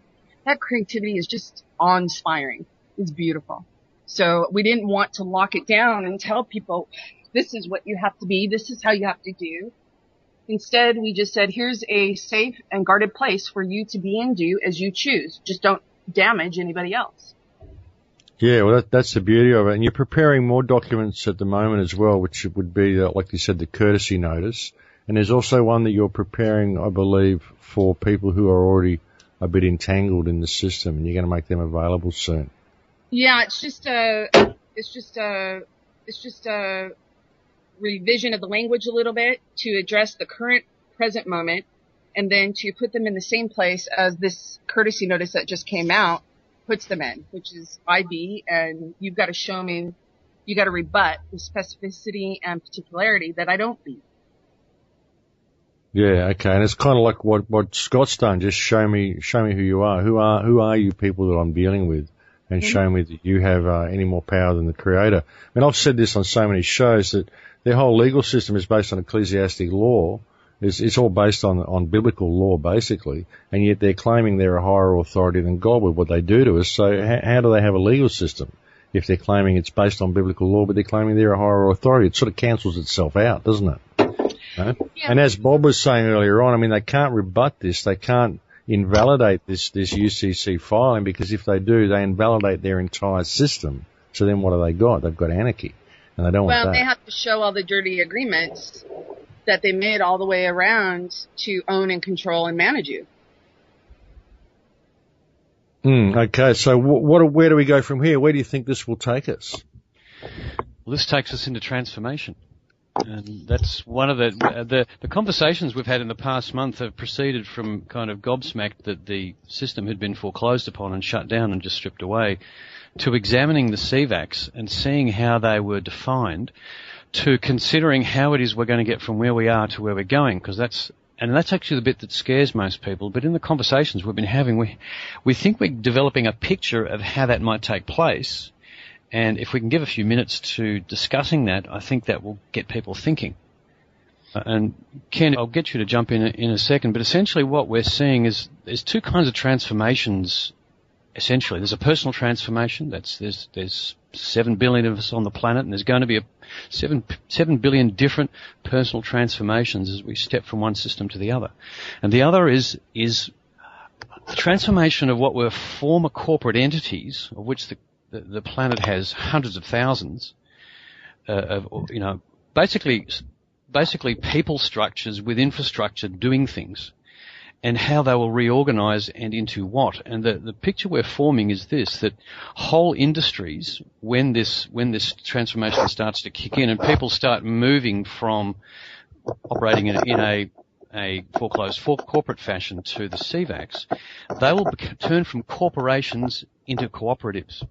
that creativity is just awe-inspiring. It's beautiful. So we didn't want to lock it down and tell people, this is what you have to be, this is how you have to do. Instead, we just said, here's a safe and guarded place for you to be and do as you choose. Just don't damage anybody else. Yeah, well, that's the beauty of it. And you're preparing more documents at the moment as well, which would be, like you said, the courtesy notice. And there's also one that you're preparing, I believe, for people who are already a bit entangled in the system, and you're going to make them available soon. Yeah, it's just a revision of the language a little bit to address the present moment, and then to put them in the same place as this courtesy notice that just came out puts them in, which is IB, and you've got to show me, you got to rebut the specificity and particularity that I don't be. Yeah, okay, and it's kind of like what Scott's done. Just show me who you are. Who are you people that I'm dealing with, and show me that you have any more power than the Creator. I mean, I've said this on so many shows that their whole legal system is based on ecclesiastic law. It's all based on biblical law, basically, and yet they're claiming they're a higher authority than God with what they do to us. So how do they have a legal system if they're claiming it's based on biblical law, but they're claiming they're a higher authority? It sort of cancels itself out, doesn't it? Yeah. And as Bob was saying earlier on, I mean, they can't rebut this. They can't invalidate this UCC filing, because if they do, they invalidate their entire system. So then what have they got? They've got anarchy, and they don't want that. Well, they have to show all the dirty agreements that they made all the way around to own and control and manage you. Okay, so where do we go from here? Where do you think this will take us? Well, this takes us into transformation. And that's one of the conversations we've had in the past month have proceeded from kind of gobsmacked that the system had been foreclosed upon and shut down and just stripped away, to examining the CVACs and seeing how they were defined, to considering how it is we're going to get from where we are to where we're going, because that's actually the bit that scares most people. But in the conversations we've been having, we think we're developing a picture of how that might take place. And if we can give a few minutes to discussing that, I think that will get people thinking. And Ken, I'll get you to jump in a second, but essentially what we're seeing is there's two kinds of transformations. Essentially, there's a personal transformation. There's 7 billion of us on the planet, and there's going to be 7 billion different personal transformations as we step from one system to the other. And the other is the transformation of what were former corporate entities, of which the planet has hundreds of thousands basically people structures with infrastructure doing things, and how they will reorganize and into what. And the picture we're forming is this, that whole industries, when this transformation starts to kick in and people start moving from operating in a a foreclosed corporate fashion to the CVACs, they will turn from corporations into cooperatives.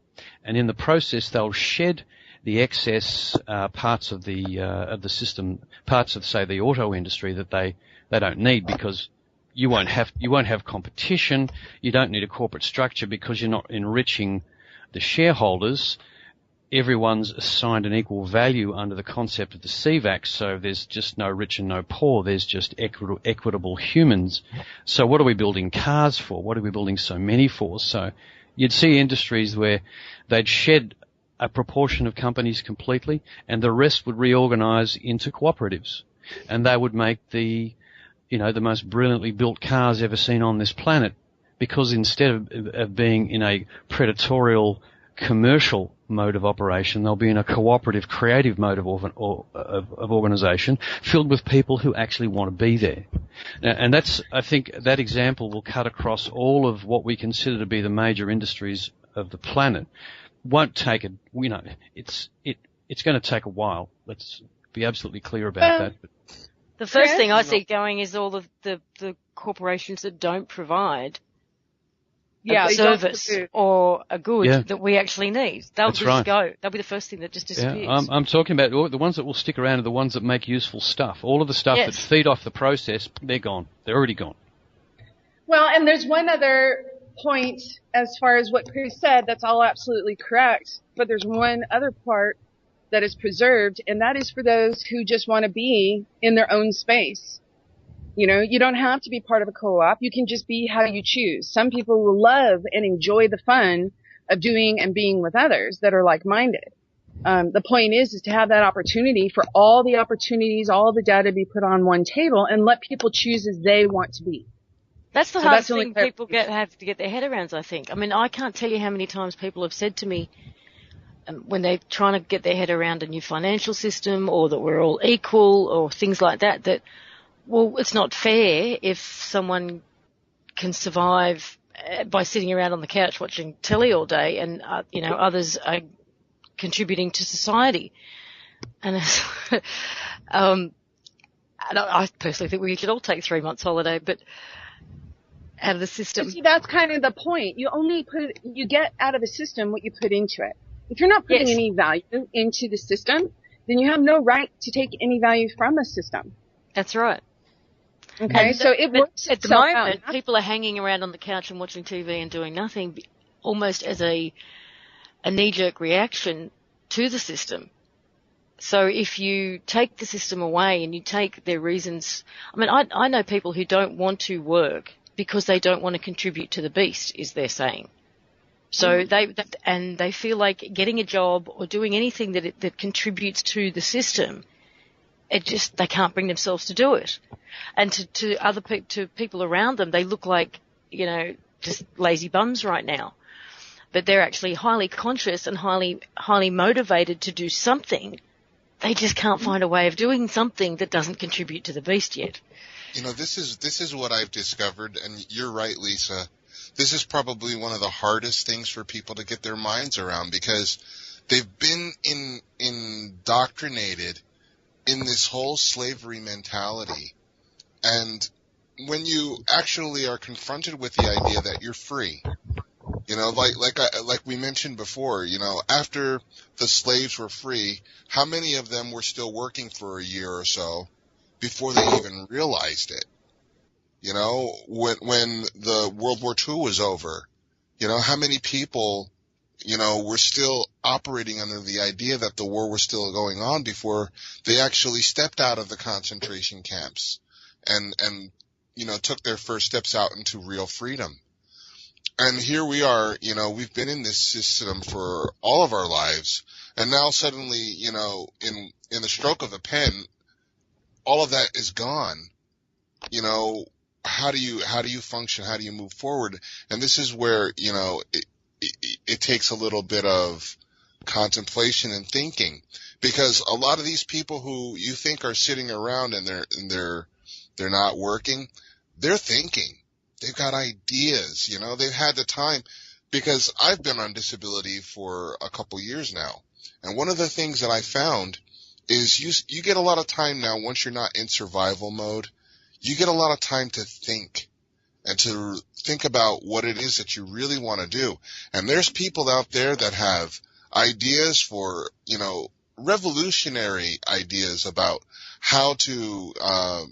And in the process, they'll shed the excess parts of the system, parts of, say, the auto industry that they don't need, because you won't have competition. You don't need a corporate structure because you're not enriching the shareholders. Everyone's assigned an equal value under the concept of the CVAC, so there's just no rich and no poor. There's just equitable humans. So what are we building cars for? What are we building so many for? So you'd see industries where they'd shed a proportion of companies completely, and the rest would reorganize into cooperatives, and they would make the most brilliantly built cars ever seen on this planet, because instead of being in a predatorial commercial mode of operation, they'll be in a cooperative, creative mode of organization filled with people who actually want to be there. And I think that example will cut across all of what we consider to be the major industries of the planet. Won't take it's going to take a while. Let's be absolutely clear about that. But the first thing I see going is all of the corporations that don't provide a service or a good that we actually need. They'll just go. They'll be the first thing that just disappears. Yeah, I'm talking about the ones that will stick around are the ones that make useful stuff. All of the stuff that feed off the process, they're gone. They're already gone. Well, and there's one other point as far as what Chris said. That's all absolutely correct. But there's one other part that is preserved, and that is for those who just want to be in their own space. You don't have to be part of a co-op. You can just be how you choose. Some people will love and enjoy the fun of doing and being with others that are like-minded. The point is to have that opportunity for all the opportunities, all the data to be put on one table and let people choose as they want to be. That's the hardest thing people have to get their head around, I think. I mean, I can't tell you how many times people have said to me, when they're trying to get their head around a new financial system, or that we're all equal, or things like that, well, it's not fair if someone can survive by sitting around on the couch watching telly all day, and others are contributing to society. And I personally think we should all take 3 months holiday, but out of the system. See, that's kind of the point. You get out of the system what you put into it. If you're not putting any value into the system, then you have no right to take any value from the system. That's right. Okay, so it works at the moment. People are hanging around on the couch and watching TV and doing nothing, almost as a knee-jerk reaction to the system. So if you take the system away and you take their reasons, I mean, I know people who don't want to work because they don't want to contribute to the beast, is their saying. So they feel like getting a job or doing anything that contributes to the system, they can't bring themselves to do it. And to people around them, they look like, just lazy bums right now. But they're actually highly conscious and highly motivated to do something. They just can't find a way of doing something that doesn't contribute to the beast yet. This is what I've discovered, and you're right, Lisa. This is probably one of the hardest things for people to get their minds around, because they've been indoctrinated in this whole slavery mentality. And when you actually are confronted with the idea that you're free, like we mentioned before, after the slaves were free, how many of them were still working for a year or so before they even realized it? When the World War II was over, how many people, were still operating under the idea that the war was still going on before they actually stepped out of the concentration camps and took their first steps out into real freedom. And here we are, we've been in this system for all of our lives, and now suddenly, in the stroke of a pen, all of that is gone. How do you function? How do you move forward? And this is where, it takes a little bit of contemplation and thinking, because a lot of these people who you think are sitting around and they're not working, they're thinking. They've got ideas, they've had the time, because I've been on disability for a couple years now. And one of the things that I found is you get a lot of time now, once you're not in survival mode, you get a lot of time to think and to think about what it is that you really want to do. And there's people out there that have ideas for, revolutionary ideas about how to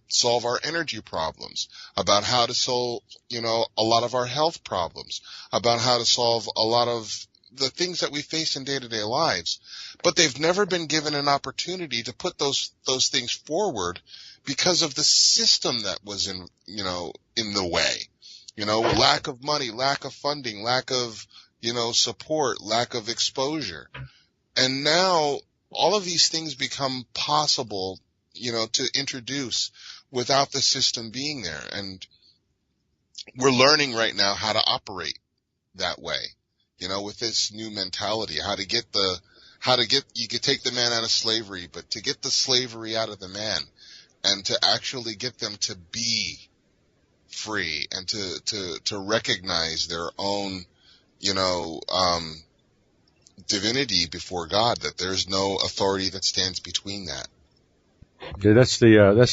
solve our energy problems, about how to solve, a lot of our health problems, about how to solve a lot of the things that we face in day-to-day lives. But they've never been given an opportunity to put those things forward because of the system that was in the way. Lack of money, lack of funding, lack of, support, lack of exposure. And now all of these things become possible, to introduce without the system being there. And we're learning right now how to operate that way, with this new mentality, you could take the man out of slavery, but to get the slavery out of the man and to actually get them to be free and to recognize their own, divinity before God, that there's no authority that stands between that. Yeah, that's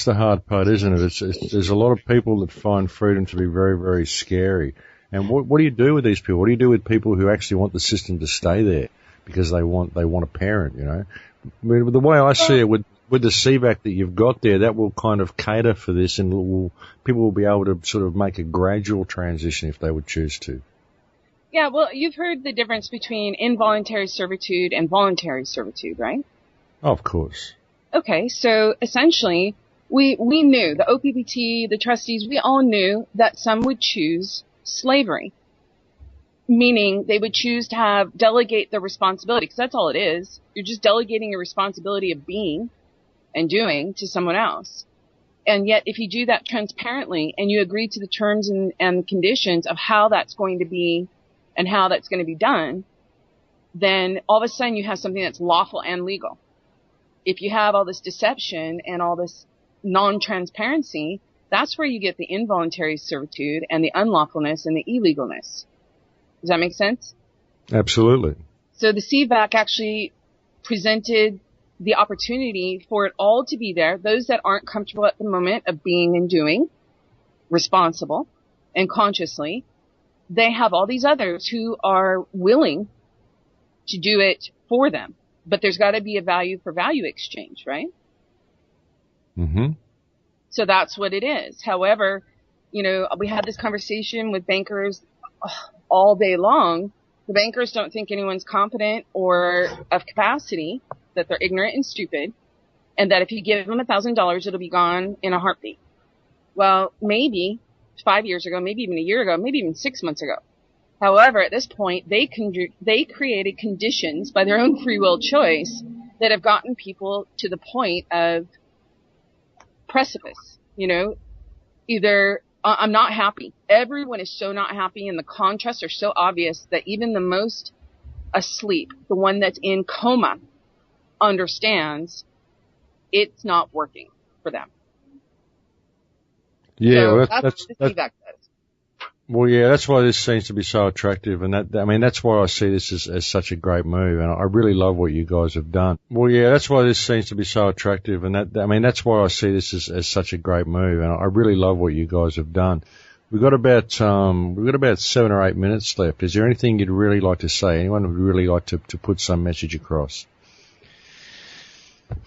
the hard part, isn't it? There's a lot of people that find freedom to be very, very scary. And what do you do with these people? What do you do with people who actually want the system to stay there because they want a parent, I mean, the way I see it with the CVAC that you've got there, that will kind of cater for this, and people will be able to sort of make a gradual transition if they would choose to. Yeah, well, you've heard the difference between involuntary servitude and voluntary servitude, right? Oh, of course. Okay, so essentially, we knew, the OPPT, the trustees, we all knew that some would choose slavery, meaning they would choose to delegate the responsibility, because that's all it is. You're just delegating your responsibility of being and doing to someone else. And yet, if you do that transparently and you agree to the terms and conditions of how that's going to be and how that's going to be done, then all of a sudden you have something that's lawful and legal. If you have all this deception and all this non-transparency, that's where you get the involuntary servitude and the unlawfulness and the illegalness. Does that make sense? Absolutely. So the CVAC actually presented the opportunity for it all to be there. Those that aren't comfortable at the moment of being and doing, responsible and consciously, they have all these others who are willing to do it for them. But there's got to be a value for value exchange, right? Mm-hmm. So that's what it is. However, we had this conversation with bankers all day long. The bankers don't think anyone's competent or of capacity, that they're ignorant and stupid, and that if you give them $1,000, it'll be gone in a heartbeat. Well, maybe 5 years ago, maybe even a year ago, maybe even 6 months ago. However, at this point, they created conditions by their own free will choice that have gotten people to the point of precipice. Either I'm not happy. Everyone is so not happy, and the contrasts are so obvious that even the most asleep, the one that's in coma, understands it's not working for them. Yeah, so well, that's what the feedback says. Well, yeah, that's why this seems to be so attractive, and that's why I see this as such a great move, and I really love what you guys have done. Well, yeah, that's why this seems to be so attractive, and that's why I see this as such a great move, and I really love what you guys have done. We've got about 7 or 8 minutes left. Is there anything you'd really like to say? Anyone would really like to put some message across?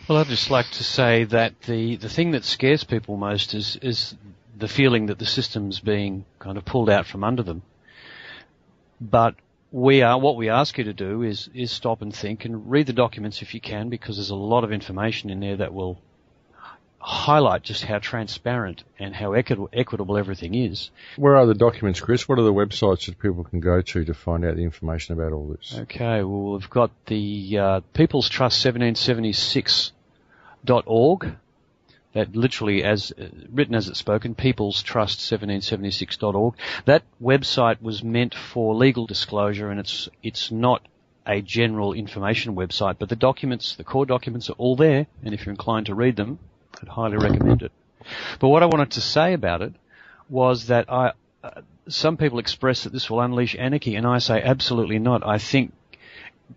Well, I'd just like to say that the thing that scares people most is the feeling that the system's being kind of pulled out from under them. But what we ask you to do is stop and think and read the documents if you can, because there's a lot of information in there that will highlight just how transparent and how equitable everything is. Where are the documents, Chris? What are the websites that people can go to find out the information about all this? Okay, well, we've got the People's Trust 1776.org. That literally, as written as it's spoken, People's Trust 1776.org. That website was meant for legal disclosure, and it's not a general information website. But the documents, the core documents, are all there, and if you're inclined to read them, I'd highly recommend it. But what I wanted to say about it was that some people express that this will unleash anarchy, and I say absolutely not. I think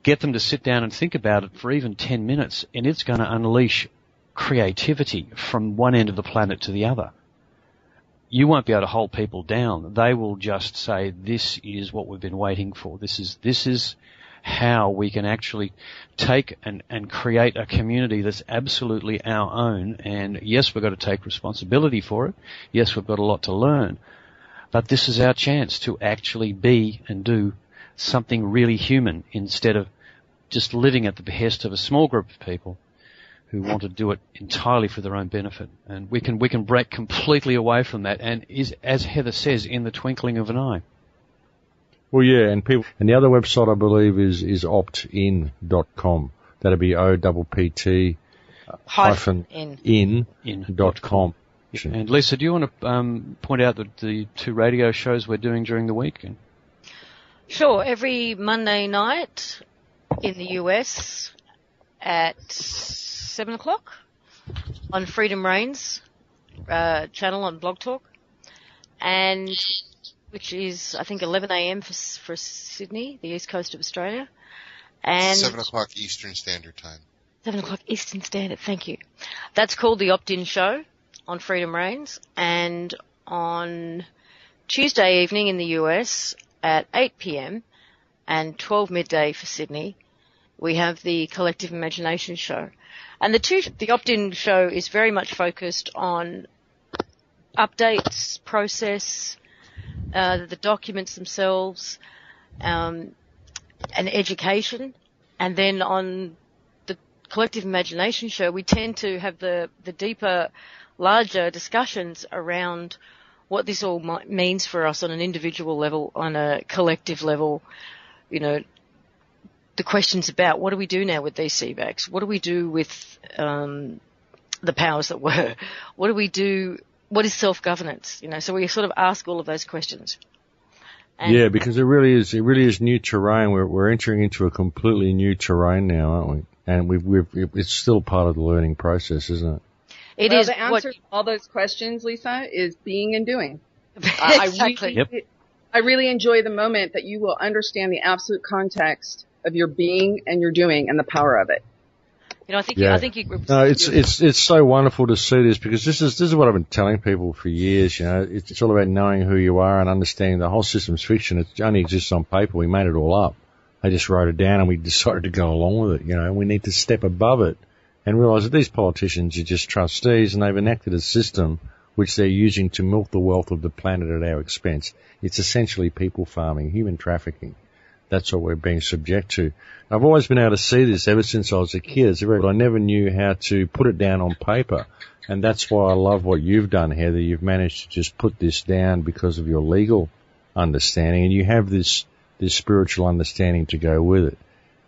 get them to sit down and think about it for even 10 minutes, and it's going to unleash creativity from one end of the planet to the other. you won't be able to hold people down. They will just say, this is what we've been waiting for. This is how we can actually take and create a community that's absolutely our own. And yes, we've got to take responsibility for it. Yes, we've got a lot to learn. But this is our chance to actually be and do something really human instead of just living at the behest of a small group of people who want to do it entirely for their own benefit. And we can break completely away from that, and is, as Heather says, in the twinkling of an eye. Well, yeah, and the other website I believe is optin.com. That'd be OPPT in.com. And Lisa, do you want to point out the 2 radio shows we're doing during the week? Sure. Every Monday night in the US at 7 o'clock on Freedom Reigns channel on Blog Talk, and which is, I think, 11 a.m. for Sydney, the east coast of Australia. And 7 o'clock Eastern Standard Time. 7 o'clock Eastern Standard, thank you. That's called The Opt-In Show on Freedom Reigns. And on Tuesday evening in the US at 8 p.m. and 12 midday for Sydney, we have the Collective Imagination Show. And the Opt-In Show is very much focused on updates, process, the documents themselves, and education. And then on the Collective Imagination Show, we tend to have the deeper, larger discussions around what this all means for us on an individual level, on a collective level. You know, the questions about what do we do now with these CBACs? What do we do with the powers that were? What do we do? What is self-governance? You know, so we sort of ask all of those questions. And yeah, because it really is new terrain. We're entering into a completely new terrain now, aren't we? And it's still part of the learning process, isn't it? It is. The answer to all those questions, Lisa, is being and doing. Exactly. I really enjoy the moment that you will understand the absolute context of your being and your doing and the power of it. You know, I think you. No, it's so wonderful to see this, because this is what I've been telling people for years. You know, it's all about knowing who you are and understanding the whole system's fiction. It only exists on paper. We made it all up. They just wrote it down and we decided to go along with it. You know, we need to step above it and realize that these politicians are just trustees, and they've enacted a system which they're using to milk the wealth of the planet at our expense. It's essentially people farming, human trafficking. That's what we're being subject to. I've always been able to see this ever since I was a kid. I never knew how to put it down on paper. And that's why I love what you've done, Heather. You've managed to just put this down because of your legal understanding, and you have this spiritual understanding to go with it.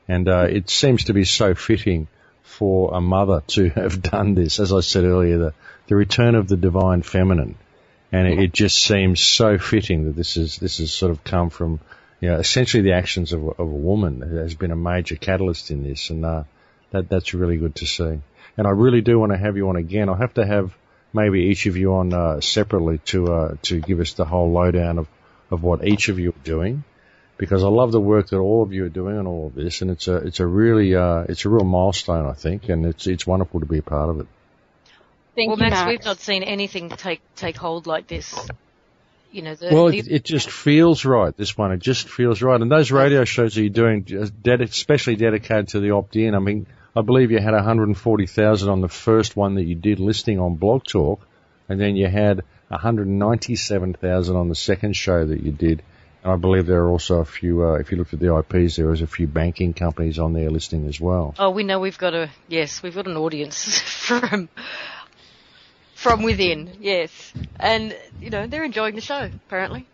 And it seems to be so fitting for a mother to have done this. As I said earlier, the return of the divine feminine. And it just seems so fitting that this is sort of come from, you know, essentially the actions of a woman has been a major catalyst in this, and that's really good to see. And I really do want to have you on again. I'll have to have maybe each of you on separately to give us the whole lowdown of what each of you are doing, because I love the work that all of you are doing on all of this, and it's a real milestone, I think, and it's wonderful to be a part of it. Thank you, Max, Max. we've not seen anything take hold like this. You know, it just feels right, this one. It just feels right. And those radio shows that you're doing, especially dedicated to the opt-in, I mean, I believe you had 140,000 on the first one that you did listing on Blog Talk, and then you had 197,000 on the second show that you did. And I believe there are also a few, if you looked at the IPs, there was a few banking companies on there listing as well. Oh, we know we've got an audience from within, yes. And, you know, they're enjoying the show, apparently.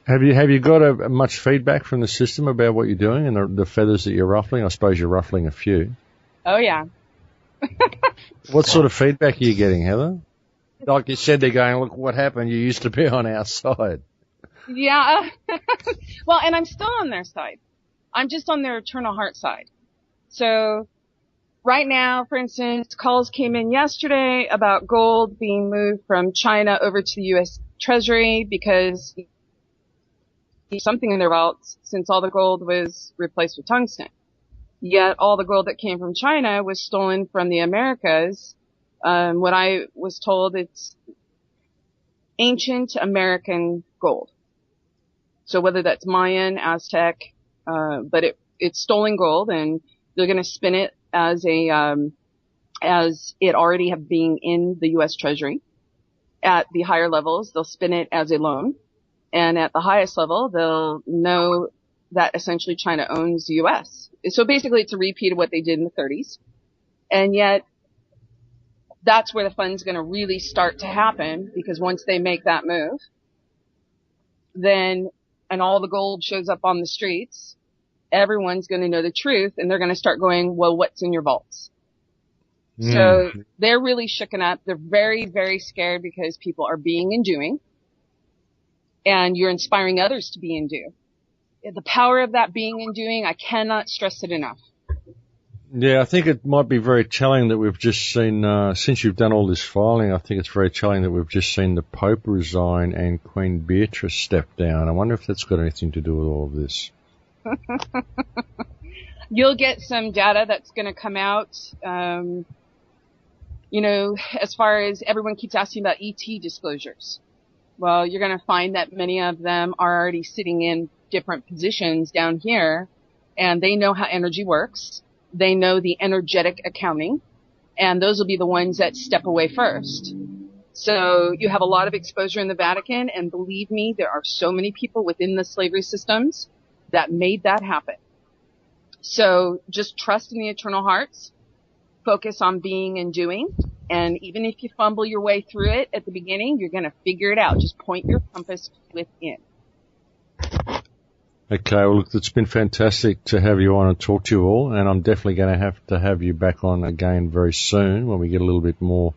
Have you got much feedback from the system about what you're doing and the feathers that you're ruffling? I suppose you're ruffling a few. Oh, yeah. What sort of feedback are you getting, Heather? Like you said, they're going, look, what happened? You used to be on our side. Yeah. Well, and I'm still on their side. I'm just on their eternal heart side. So right now, for instance, calls came in yesterday about gold being moved from China over to the U.S. Treasury because something in their vaults, since all the gold was replaced with tungsten. Yet all the gold that came from China was stolen from the Americas. What I was told, it's ancient American gold. So whether that's Mayan, Aztec, but it's stolen gold, and they're going to spin it as it already have being in the U.S. Treasury. At the higher levels, they'll spin it as a loan. And at the highest level, they'll know that essentially China owns the U.S. So basically it's a repeat of what they did in the 30s. And yet that's where the fun's going to really start to happen, because once they make that move, then, and all the gold shows up on the streets, everyone's going to know the truth, and they're going to start going, well, what's in your vaults? So they're really shooken up. They're very, very scared because people are being and doing, and you're inspiring others to be and do. The power of that being and doing, I cannot stress it enough. Yeah, I think it might be very telling that we've just seen, since you've done all this filing, I think it's very telling that we've just seen the Pope resign and Queen Beatrice step down. I wonder if that's got anything to do with all of this. You'll get some data that's going to come out. As far as everyone keeps asking about ET disclosures. Well, you're going to find that many of them are already sitting in different positions down here, and they know how energy works. They know the energetic accounting, and those will be the ones that step away first. So you have a lot of exposure in the Vatican, and believe me, there are so many people within the slavery systems that made that happen. So just trust in the eternal hearts. Focus on being and doing. And even if you fumble your way through it at the beginning, you're going to figure it out. Just point your compass within. Okay, well, look, it's been fantastic to have you on and talk to you all, and I'm definitely going to have you back on again very soon when we get a little bit more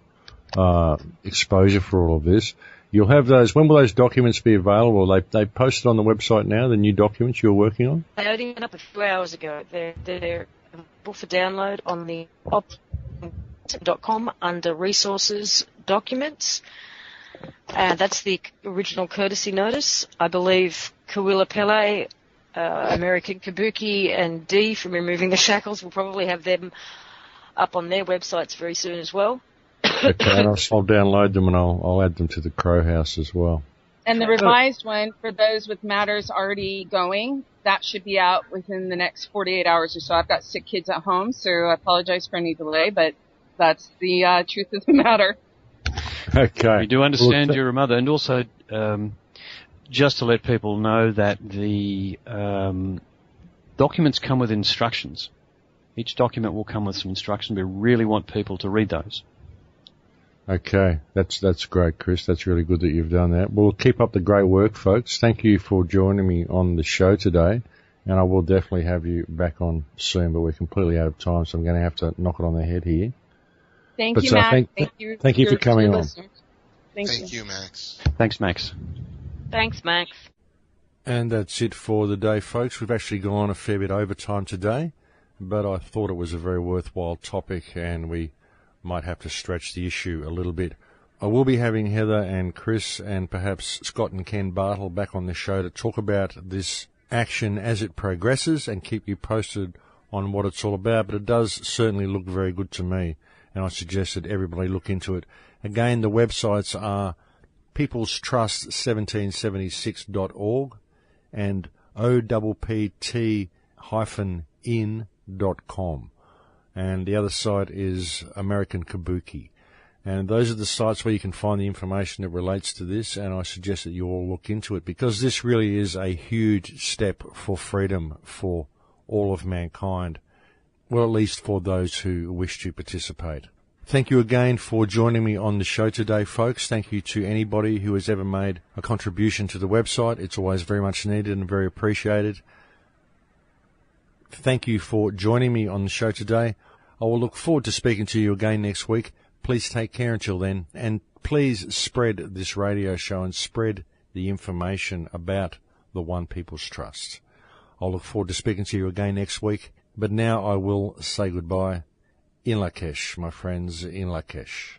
exposure for all of this. You'll have those. When will those documents be available? They posted on the website now, the new documents you're working on? They only went up a few hours ago. They're available for download on the op.com under Resources Documents. That's the original courtesy notice. I believe Kawila Pele, American Kabuki, and Dee from Removing the Shackles will probably have them up on their websites very soon as well. Okay, and I'll download them and I'll add them to the Crow House as well. And the revised one, for those with matters already going, that should be out within the next 48 hours or so. I've got sick kids at home, so I apologize for any delay, but that's the truth of the matter. Okay. We do understand you're a mother, and also just to let people know that the documents come with instructions. Each document will come with some instructions. We really want people to read those. Okay, that's great, Chris. That's really good that you've done that. Well, keep up the great work, folks. Thank you for joining me on the show today, and I will definitely have you back on soon, but we're completely out of time, so I'm going to have to knock it on the head here. Thank you, Max. Thank you for coming on. Thank you, Max. Thanks, Max. Thanks, Max. And that's it for the day, folks. We've actually gone a fair bit over time today, but I thought it was a very worthwhile topic, and we might have to stretch the issue a little bit. I will be having Heather and Chris and perhaps Scott and Ken Bartle back on the show to talk about this action as it progresses and keep you posted on what it's all about, but it does certainly look very good to me, and I suggest that everybody look into it. Again, the websites are peoplestrust1776.org and OPPT-in.com. And the other site is American Kabuki. And those are the sites where you can find the information that relates to this, and I suggest that you all look into it, because this really is a huge step for freedom for all of mankind, well, at least for those who wish to participate. Thank you again for joining me on the show today, folks. Thank you to anybody who has ever made a contribution to the website. It's always very much needed and very appreciated. Thank you for joining me on the show today. I will look forward to speaking to you again next week. Please take care until then, and please spread this radio show and spread the information about the One People's Trust. I'll look forward to speaking to you again next week, but now I will say goodbye. In Lakesh, my friends, in Lakesh.